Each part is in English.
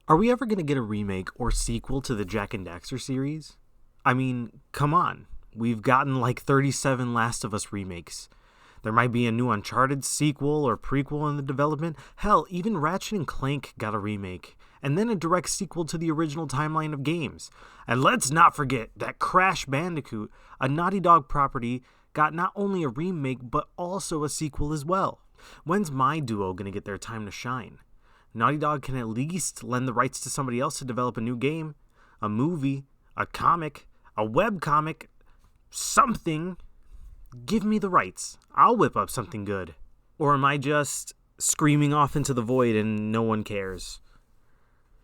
Are we ever going to get a remake or sequel to the Jak and Daxter series? I mean, come on. We've gotten like 37 Last of Us remakes. There might be a new Uncharted sequel or prequel in the development. Hell, even Ratchet and Clank got a remake, and then a direct sequel to the original timeline of games. And let's not forget that Crash Bandicoot, a Naughty Dog property, got not only a remake but also a sequel as well. When's my duo gonna get their time to shine? Naughty Dog can at least lend the rights to somebody else to develop a new game, a movie, a comic, a webcomic, something. Give me the rights. I'll whip up something good. Or am I just screaming off into the void and no one cares?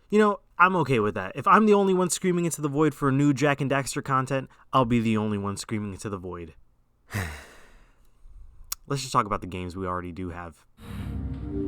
You know, I'm okay with that. If I'm the only one screaming into the void for new Jak and Daxter content, I'll be the only one screaming into the void. Let's just talk about the games we already do have.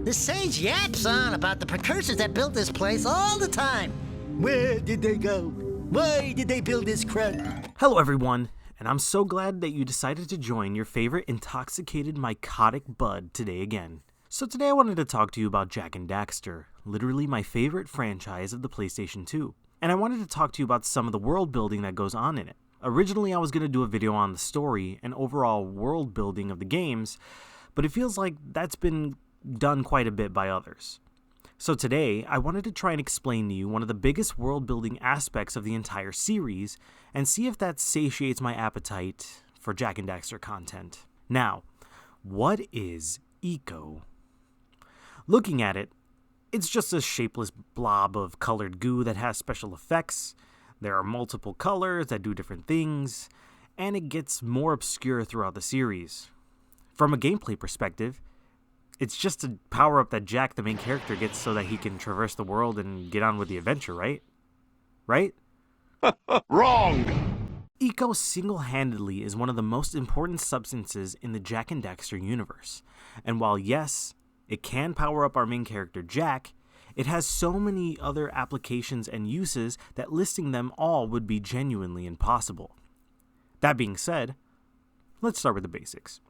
The sage yaps on about the precursors that built this place all the time. Where did they go? Why did they build this crap? Hello everyone, and I'm so glad that you decided to join your favorite intoxicated mycotic bud today again. So today I wanted to talk to you about Jak and Daxter, literally my favorite franchise of the PlayStation 2. And I wanted to talk to you about some of the world building that goes on in it. Originally I was going to do a video on the story and overall world building of the games, but it feels like that's been done quite a bit by others. So today, I wanted to try and explain to you one of the biggest world building aspects of the entire series and see if that satiates my appetite for Jak and Daxter content. Now, what is eco? Looking at it, it's just a shapeless blob of colored goo that has special effects. There are multiple colors that do different things, and it gets more obscure throughout the series. From a gameplay perspective, it's just a power-up that Jak, the main character, gets so that he can traverse the world and get on with the adventure, right? Right? Wrong! Eco single-handedly is one of the most important substances in the Jak and Daxter universe. And while yes, it can power up our main character Jak, it has so many other applications and uses that listing them all would be genuinely impossible. That being said, let's start with the basics.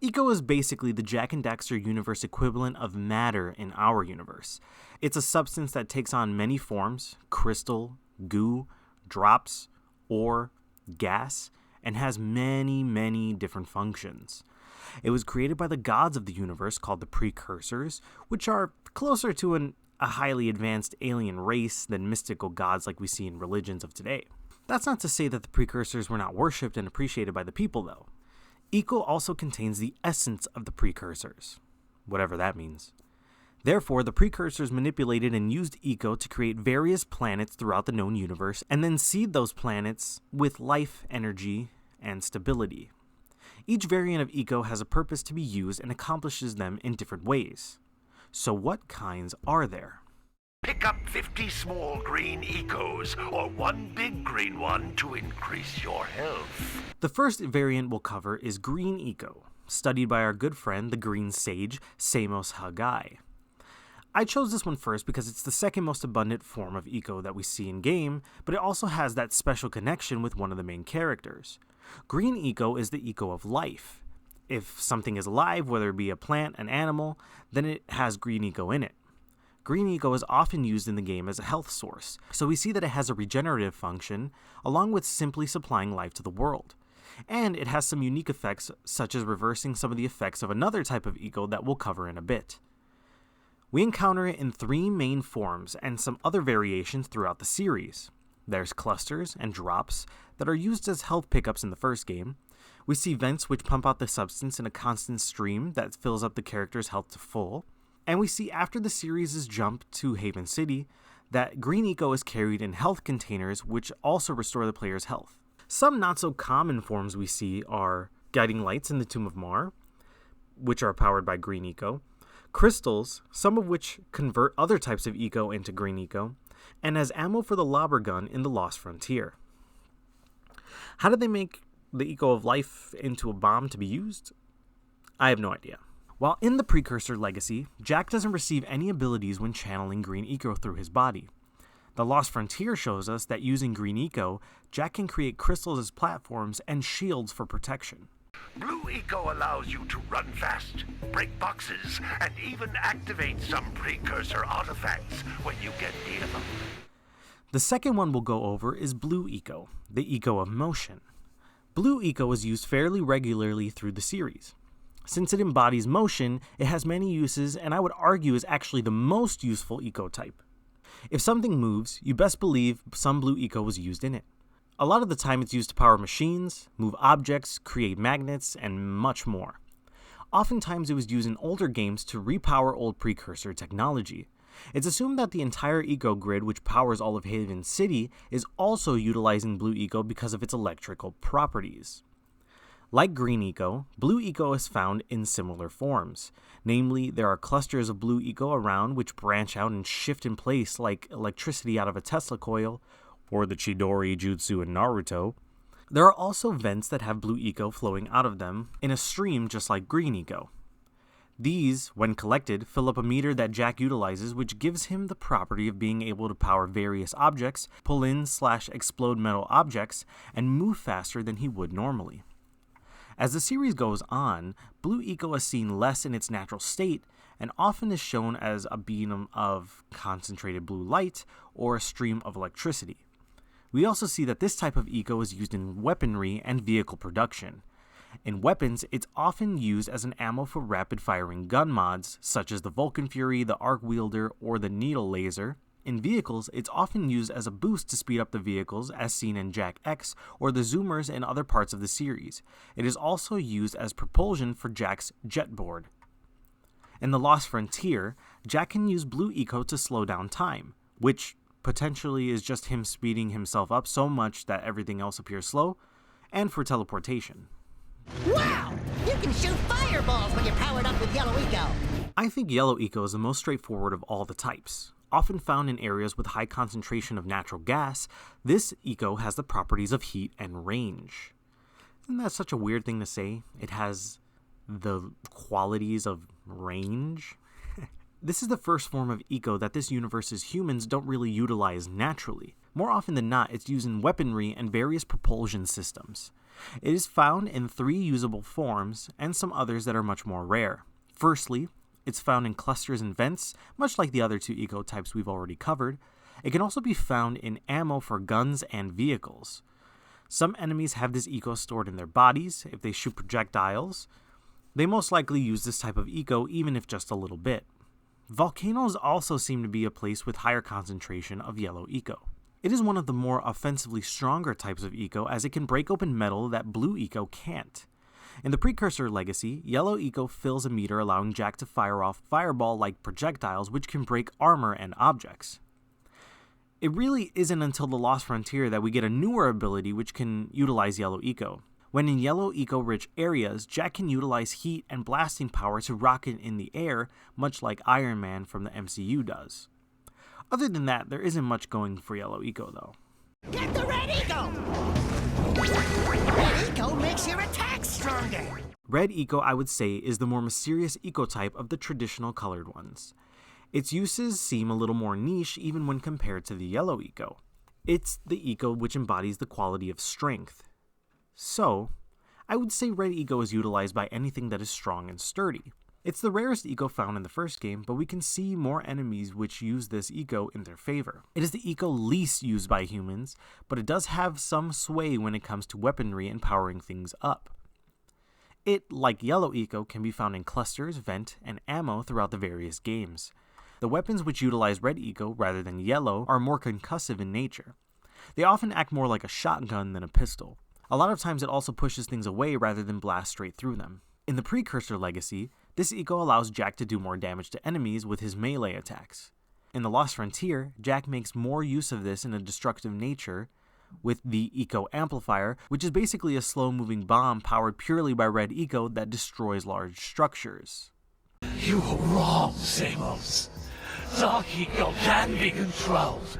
Eco is basically the Jak and Daxter universe equivalent of matter in our universe. It's a substance that takes on many forms: crystal, goo, drops, ore, gas, and has many different functions. It was created by the gods of the universe called the Precursors, which are closer to a highly advanced alien race than mystical gods like we see in religions of today. That's not to say that the Precursors were not worshipped and appreciated by the people, though. Eco also contains the essence of the Precursors, whatever that means. Therefore, the Precursors manipulated and used Eco to create various planets throughout the known universe, and then seed those planets with life, energy, and stability. Each variant of Eco has a purpose to be used and accomplishes them in different ways. So what kinds are there? Pick up 50 small green ecos, or one big green one to increase your health. The first variant we'll cover is Green Eco, studied by our good friend, the Green Sage, Samos Hagai. I chose this one first because it's the second most abundant form of Eco that we see in-game, but it also has that special connection with one of the main characters. Green Eco is the Eco of life. If something is alive, whether it be a plant, an animal, then it has Green Eco in it. Green Eco is often used in the game as a health source, so we see that it has a regenerative function, along with simply supplying life to the world. And it has some unique effects, such as reversing some of the effects of another type of Eco that we'll cover in a bit. We encounter it in 3 main forms and some other variations throughout the series. There's clusters and drops that are used as health pickups in the first game. We see vents which pump out the substance in a constant stream that fills up the character's health to full. And we see after the series' jump to Haven City that Green Eco is carried in health containers which also restore the player's health. Some not so common forms we see are guiding lights in the Tomb of Mar, which are powered by Green Eco, crystals, some of which convert other types of Eco into Green Eco, and as ammo for the Lobber gun in the Lost Frontier. How did they make the Eco of life into a bomb to be used? I have no idea. While in the Precursor Legacy, Jak doesn't receive any abilities when channeling Green Eco through his body. The Lost Frontier shows us that using Green Eco, Jak can create crystals as platforms and shields for protection. Blue Eco allows you to run fast, break boxes, and even activate some precursor artifacts when you get near them. The second one we'll go over is Blue Eco, the Eco of Motion. Blue Eco is used fairly regularly through the series. Since it embodies motion, it has many uses and I would argue is actually the most useful eco type. If something moves, you best believe some Blue Eco was used in it. A lot of the time it's used to power machines, move objects, create magnets, and much more. Oftentimes it was used in older games to repower old precursor technology. It's assumed that the entire eco grid which powers all of Haven City is also utilizing Blue Eco because of its electrical properties. Like Green Eco, Blue Eco is found in similar forms. Namely, there are clusters of Blue Eco around which branch out and shift in place like electricity out of a Tesla coil, or the Chidori Jutsu in Naruto. There are also vents that have Blue Eco flowing out of them in a stream just like Green Eco. These, when collected, fill up a meter that Jack utilizes, which gives him the property of being able to power various objects, pull in/explode metal objects, and move faster than he would normally. As the series goes on, Blue Eco is seen less in its natural state and often is shown as a beam of concentrated blue light or a stream of electricity. We also see that this type of eco is used in weaponry and vehicle production. In weapons, it's often used as an ammo for rapid-firing gun mods, such as the Vulcan Fury, the Arc Wielder, or the Needle Laser. In vehicles, it's often used as a boost to speed up the vehicles, as seen in Jack X or the Zoomers in other parts of the series. It is also used as propulsion for Jack's jetboard. In The Lost Frontier, Jack can use Blue Eco to slow down time, which potentially is just him speeding himself up so much that everything else appears slow, and for teleportation. Wow! You can shoot fireballs when you're powered up with Yellow Eco! I think Yellow Eco is the most straightforward of all the types. Often found in areas with high concentration of natural gas, this eco has the properties of heat and range. Isn't that such a weird thing to say? It has the qualities of range? This is the first form of eco that this universe's humans don't really utilize naturally. More often than not, it's used in weaponry and various propulsion systems. It is found in 3 usable forms, and some others that are much more rare. Firstly, it's found in clusters and vents, much like the other 2 eco types we've already covered. It can also be found in ammo for guns and vehicles. Some enemies have this eco stored in their bodies. If they shoot projectiles, they most likely use this type of eco, even if just a little bit. Volcanoes also seem to be a place with higher concentration of yellow eco. It is one of the more offensively stronger types of eco, as it can break open metal that Blue Eco can't. In the Precursor Legacy, Yellow Eco fills a meter, allowing Jack to fire off fireball-like projectiles which can break armor and objects. It really isn't until The Lost Frontier that we get a newer ability which can utilize Yellow Eco. When in Yellow Eco-rich areas, Jack can utilize heat and blasting power to rocket in the air, much like Iron Man from the MCU does. Other than that, there isn't much going for Yellow Eco though. Get the Red Eco! Red Eco makes your attack stronger! Red Eco, I would say, is the more mysterious eco type of the traditional colored ones. Its uses seem a little more niche even when compared to the Yellow Eco. It's the eco which embodies the quality of strength. So, I would say Red Eco is utilized by anything that is strong and sturdy. It's the rarest eco found in the first game, but we can see more enemies which use this eco in their favor. It is the eco least used by humans, but it does have some sway when it comes to weaponry and powering things up. It, like Yellow Eco, can be found in clusters, vent, and ammo throughout the various games. The weapons which utilize Red Eco rather than Yellow are more concussive in nature. They often act more like a shotgun than a pistol. A lot of times it also pushes things away rather than blast straight through them. In the Precursor Legacy, this eco allows Jack to do more damage to enemies with his melee attacks. In The Lost Frontier, Jack makes more use of this in a destructive nature with the Eco Amplifier, which is basically a slow-moving bomb powered purely by Red Eco that destroys large structures. You were wrong, Samos. Dark Eco can be controlled.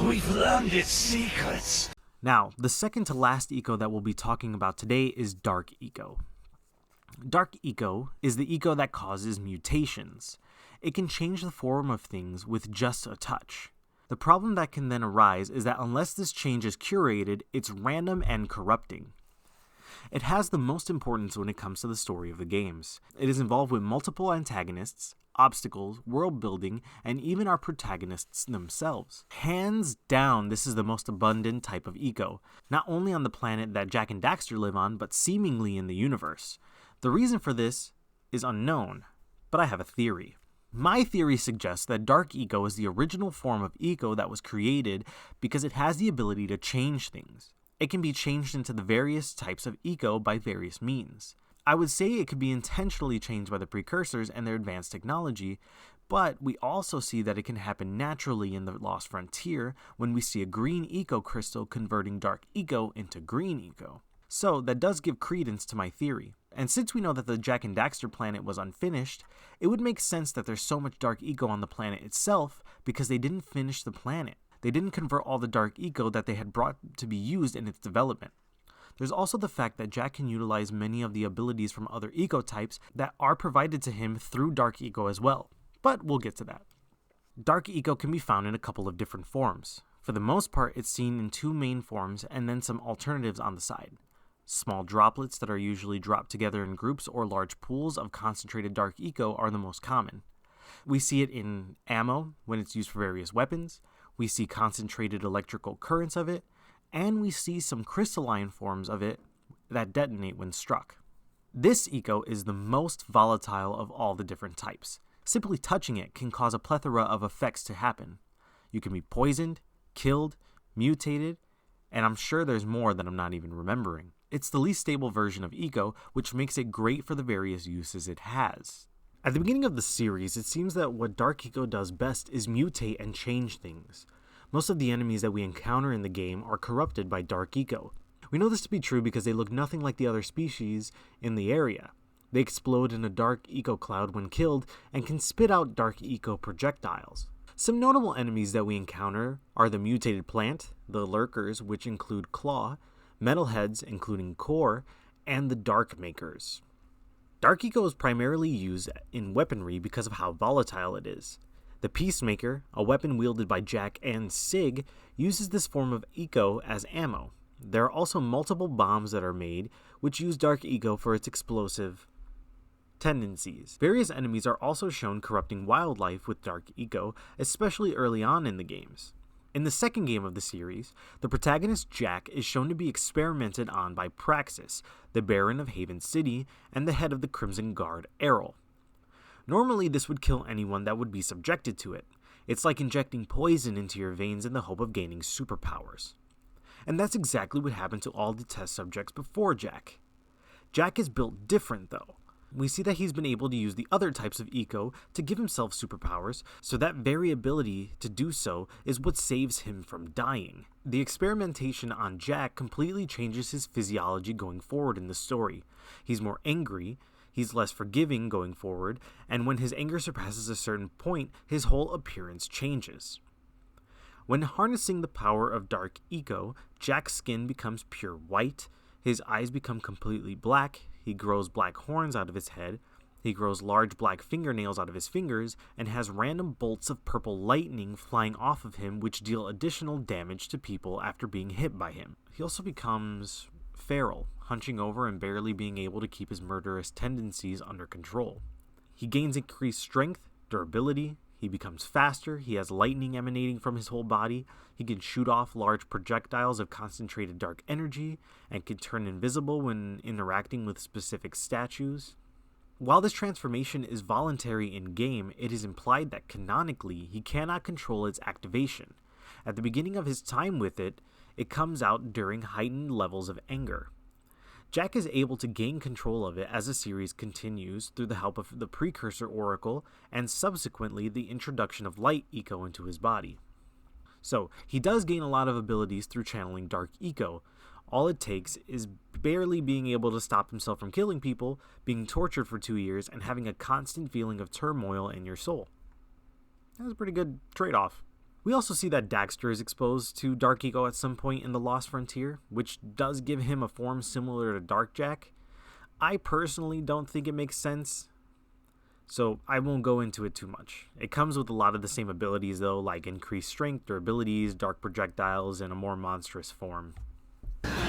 We've learned its secrets. Now, the second to last eco that we'll be talking about today is Dark Eco. Dark Eco is the eco that causes mutations. It can change the form of things with just a touch. The problem that can then arise is that unless this change is curated, it's random and corrupting. It has the most importance when it comes to the story of the games. It is involved with multiple antagonists, obstacles, world building, and even our protagonists themselves. Hands down, this is the most abundant type of eco, not only on the planet that Jack and Daxter live on, but seemingly in the universe. The reason for this is unknown, but I have a theory. My theory suggests that Dark Eco is the original form of eco that was created because it has the ability to change things. It can be changed into the various types of eco by various means. I would say it could be intentionally changed by the precursors and their advanced technology, but we also see that it can happen naturally in the Lost Frontier when we see a green eco crystal converting Dark Eco into green eco. So that does give credence to my theory. And since we know that the Jack and Daxter planet was unfinished, it would make sense that there's so much Dark Eco on the planet itself because they didn't finish the planet. They didn't convert all the Dark Eco that they had brought to be used in its development. There's also the fact that Jack can utilize many of the abilities from other eco types that are provided to him through Dark Eco as well. But we'll get to that. Dark Eco can be found in a couple of different forms. For the most part, it's seen in two main forms and then some alternatives on the side. Small droplets that are usually dropped together in groups or large pools of concentrated Dark Eco are the most common. We see it in ammo when it's used for various weapons, we see concentrated electrical currents of it, and we see some crystalline forms of it that detonate when struck. This eco is the most volatile of all the different types. Simply touching it can cause a plethora of effects to happen. You can be poisoned, killed, mutated, and I'm sure there's more that I'm not even remembering. It's the least stable version of eco, which makes it great for the various uses it has. At the beginning of the series, it seems that what Dark Eco does best is mutate and change things. Most of the enemies that we encounter in the game are corrupted by Dark Eco. We know this to be true because they look nothing like the other species in the area. They explode in a Dark Eco cloud when killed and can spit out Dark Eco projectiles. Some notable enemies that we encounter are the mutated plant, the lurkers, which include Claw, metalheads, including Core, and the Dark Makers. Dark Eco is primarily used in weaponry because of how volatile it is. The Peacemaker, a weapon wielded by Jack and Sig, uses this form of eco as ammo. There are also multiple bombs that are made, which use Dark Eco for its explosive tendencies. Various enemies are also shown corrupting wildlife with Dark Eco, especially early on in the games. In the second game of the series, the protagonist Jack is shown to be experimented on by Praxis, the Baron of Haven City, and the head of the Crimson Guard, Errol. Normally, this would kill anyone that would be subjected to it. It's like injecting poison into your veins in the hope of gaining superpowers. And that's exactly what happened to all the test subjects before Jack. Jack is built different, though. We see that he's been able to use the other types of eco to give himself superpowers, so that very ability to do so is what saves him from dying. The experimentation on Jack completely changes his physiology going forward in the story. He's more angry, he's less forgiving going forward, and when his anger surpasses a certain point, his whole appearance changes. When harnessing the power of Dark Eco, Jack's skin becomes pure white, his eyes become completely black, he grows black horns out of his head, he grows large black fingernails out of his fingers, and has random bolts of purple lightning flying off of him which deal additional damage to people after being hit by him. He also becomes feral, hunching over and barely being able to keep his murderous tendencies under control. He gains increased strength, durability, he becomes faster, he has lightning emanating from his whole body, he can shoot off large projectiles of concentrated dark energy, and can turn invisible when interacting with specific statues. While this transformation is voluntary in-game, it is implied that canonically he cannot control its activation. At the beginning of his time with it, it comes out during heightened levels of anger. Jack is able to gain control of it as the series continues through the help of the Precursor Oracle and subsequently the introduction of Light Eco into his body. So, he does gain a lot of abilities through channeling Dark Eco. All it takes is barely being able to stop himself from killing people, being tortured for 2 years, and having a constant feeling of turmoil in your soul. That's a pretty good trade-off. We also see that Daxter is exposed to Dark Eco at some point in the Lost Frontier, which does give him a form similar to Dark Jack. I personally don't think it makes sense, so I won't go into it too much. It comes with a lot of the same abilities though, like increased strength, durabilities, dark projectiles, and a more monstrous form.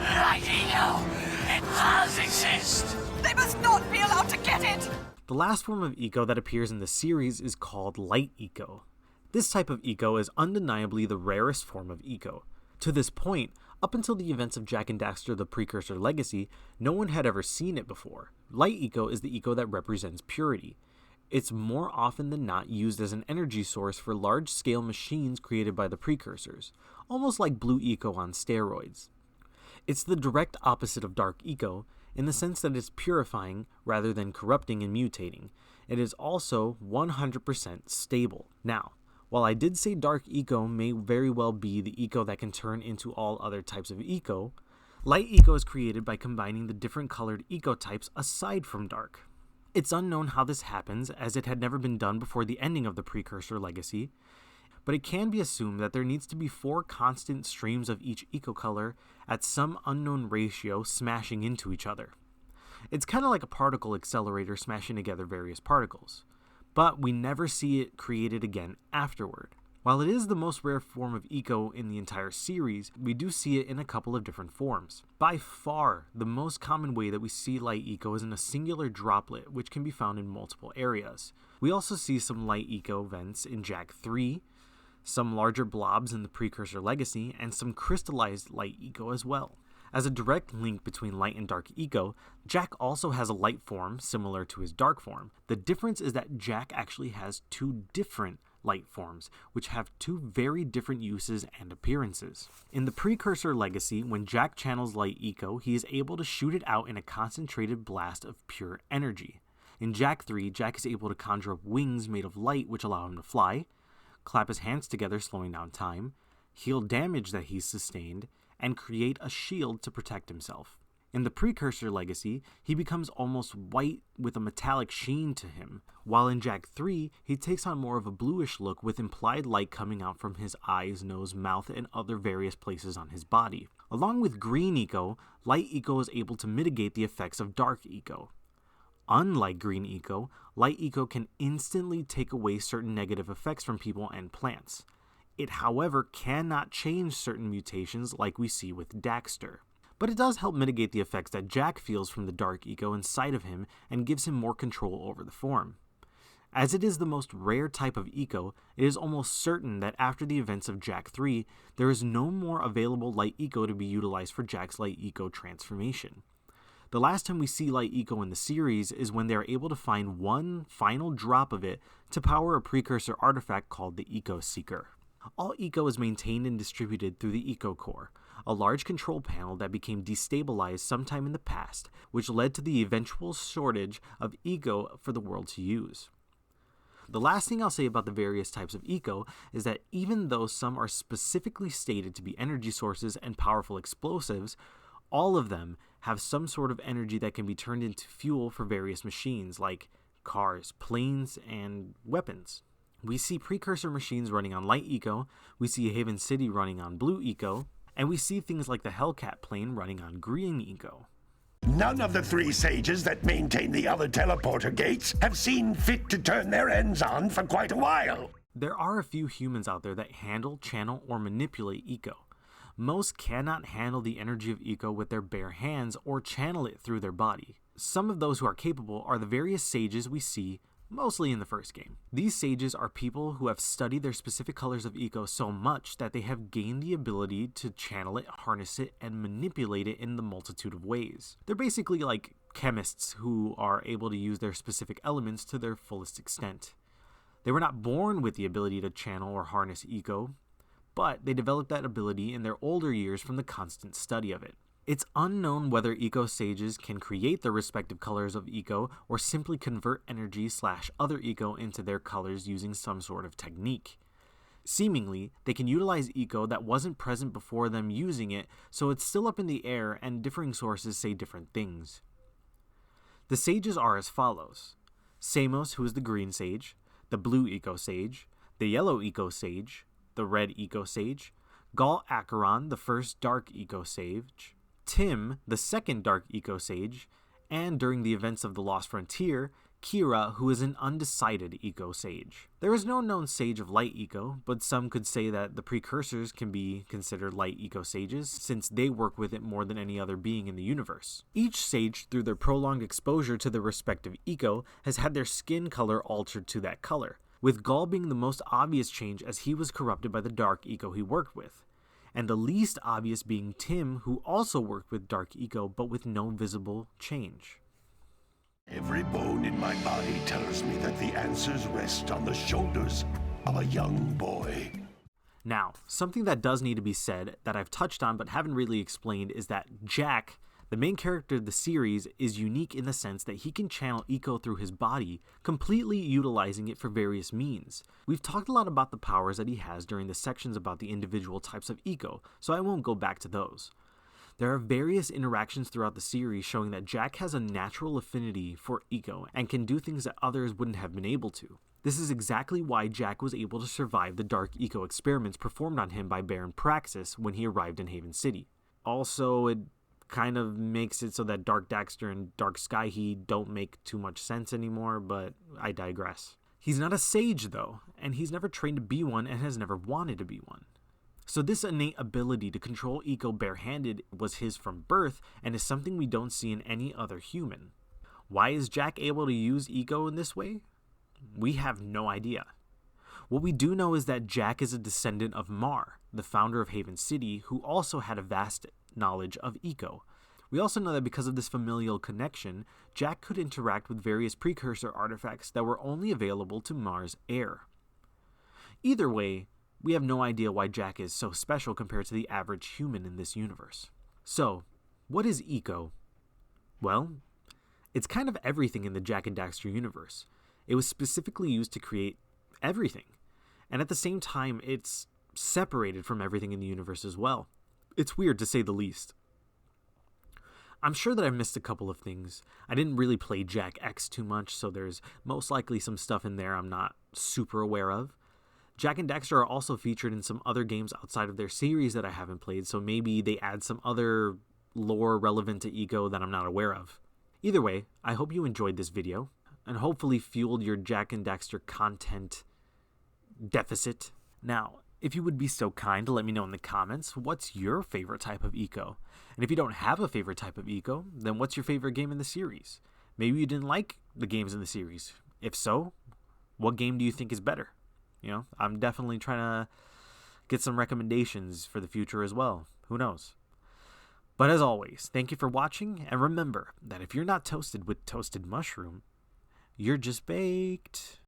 Light Eco, it does exist. They must not be allowed to get it! The last form of eco that appears in the series is called light eco. This type of eco is undeniably the rarest form of eco. To this point, up until the events of Jak and Daxter the Precursor Legacy, no one had ever seen it before. Light eco is the eco that represents purity. It's more often than not used as an energy source for large-scale machines created by the Precursors, almost like blue eco on steroids. It's the direct opposite of dark eco, in the sense that it's purifying rather than corrupting and mutating. It is also 100% stable. Now, while I did say dark eco may very well be the eco that can turn into all other types of eco, light eco is created by combining the different colored eco types aside from dark. It's unknown how this happens, as it had never been done before the ending of the Precursor Legacy, but it can be assumed that there needs to be 4 constant streams of each eco color at some unknown ratio smashing into each other. It's kind of like a particle accelerator smashing together various particles, but we never see it created again afterward. While it is the most rare form of eco in the entire series, we do see it in a couple of different forms. By far, the most common way that we see light eco is in a singular droplet, which can be found in multiple areas. We also see some light eco vents in Jak 3, some larger blobs in the Precursor Legacy, and some crystallized light eco as well. As a direct link between light and dark eco, Jak also has a light form similar to his dark form. The difference is that Jak actually has 2 different light forms, which have 2 very different uses and appearances. In the Precursor Legacy, when Jak channels light eco, he is able to shoot it out in a concentrated blast of pure energy. In Jak 3, Jak is able to conjure up wings made of light which allow him to fly, clap his hands together slowing down time, heal damage that he's sustained, and create a shield to protect himself. In the Precursor Legacy, he becomes almost white with a metallic sheen to him, while in Jak 3, he takes on more of a bluish look with implied light coming out from his eyes, nose, mouth, and other various places on his body. Along with green eco, light eco is able to mitigate the effects of dark eco. Unlike green eco, light eco can instantly take away certain negative effects from people and plants. It, however, cannot change certain mutations like we see with Daxter. But it does help mitigate the effects that Jak feels from the dark eco inside of him and gives him more control over the form. As it is the most rare type of eco, it is almost certain that after the events of Jak 3, there is no more available light eco to be utilized for Jak's light eco transformation. The last time we see light eco in the series is when they are able to find one final drop of it to power a precursor artifact called the Eco Seeker. All eco is maintained and distributed through the Eco Core, a large control panel that became destabilized sometime in the past, which led to the eventual shortage of eco for the world to use. The last thing I'll say about the various types of eco is that even though some are specifically stated to be energy sources and powerful explosives, all of them have some sort of energy that can be turned into fuel for various machines like cars, planes, and weapons. We see precursor machines running on light eco, we see Haven City running on blue eco, and we see things like the Hellcat plane running on green eco. None of the 3 sages that maintain the other teleporter gates have seen fit to turn their ends on for quite a while. There are a few humans out there that handle, channel, or manipulate eco. Most cannot handle the energy of eco with their bare hands or channel it through their body. Some of those who are capable are the various sages we see mostly in the first game. These sages are people who have studied their specific colors of eco so much that they have gained the ability to channel it, harness it, and manipulate it in the multitude of ways. They're basically like chemists who are able to use their specific elements to their fullest extent. They were not born with the ability to channel or harness eco, but they developed that ability in their older years from the constant study of it. It's unknown whether eco sages can create their respective colors of eco or simply convert energy / other eco into their colors using some sort of technique. Seemingly, they can utilize eco that wasn't present before them using it, so it's still up in the air and differing sources say different things. The sages are as follows: Samos, who is the green sage, the blue eco sage, the yellow eco sage, the red eco sage, Gal Acheron, the first dark eco sage, Tim, the second dark eco sage, and during the events of the Lost Frontier, Kira, who is an undecided eco sage. There is no known sage of light eco, but some could say that the precursors can be considered light eco sages since they work with it more than any other being in the universe. Each sage, through their prolonged exposure to their respective eco, has had their skin color altered to that color, with Gaul being the most obvious change as he was corrupted by the dark eco he worked with, and the least obvious being Tim, who also worked with dark eco but with no visible change. Every bone in my body tells me that the answers rest on the shoulders of a young boy. Now, something that does need to be said that I've touched on but haven't really explained is that Jack, the main character of the series, is unique in the sense that he can channel eco through his body, completely utilizing it for various means. We've talked a lot about the powers that he has during the sections about the individual types of eco, so I won't go back to those. There are various interactions throughout the series showing that Jack has a natural affinity for eco and can do things that others wouldn't have been able to. This is exactly why Jack was able to survive the dark eco experiments performed on him by Baron Praxis when he arrived in Haven City. Also, it kind of makes it so that Dark Daxter and Dark Skyheat don't make too much sense anymore, but I digress. He's not a sage though, and he's never trained to be one and has never wanted to be one. So this innate ability to control eco barehanded was his from birth and is something we don't see in any other human. Why is Jack able to use eco in this way? We have no idea. What we do know is that Jack is a descendant of Mar, the founder of Haven City, who also had a vast knowledge of eco. We also know that because of this familial connection, Jack could interact with various precursor artifacts that were only available to Mar's heir. Either way, we have no idea why Jack is so special compared to the average human in this universe. So, what is eco? Well, it's kind of everything in the Jack and Daxter universe. It was specifically used to create everything. And at the same time, it's separated from everything in the universe as well. It's weird to say the least. I'm sure that I missed a couple of things. I didn't really play Jack X too much, so there's most likely some stuff in there I'm not super aware of. Jack and Daxter are also featured in some other games outside of their series that I haven't played, so maybe they add some other lore relevant to eco that I'm not aware of. Either way, I hope you enjoyed this video, and hopefully fueled your Jack and Daxter content deficit. Now, if you would be so kind to let me know in the comments, what's your favorite type of eco? And if you don't have a favorite type of eco, then what's your favorite game in the series? Maybe you didn't like the games in the series. If so, what game do you think is better? I'm definitely trying to get some recommendations for the future as well. Who knows? But as always, thank you for watching, and remember that if you're not toasted with toasted mushroom, you're just baked.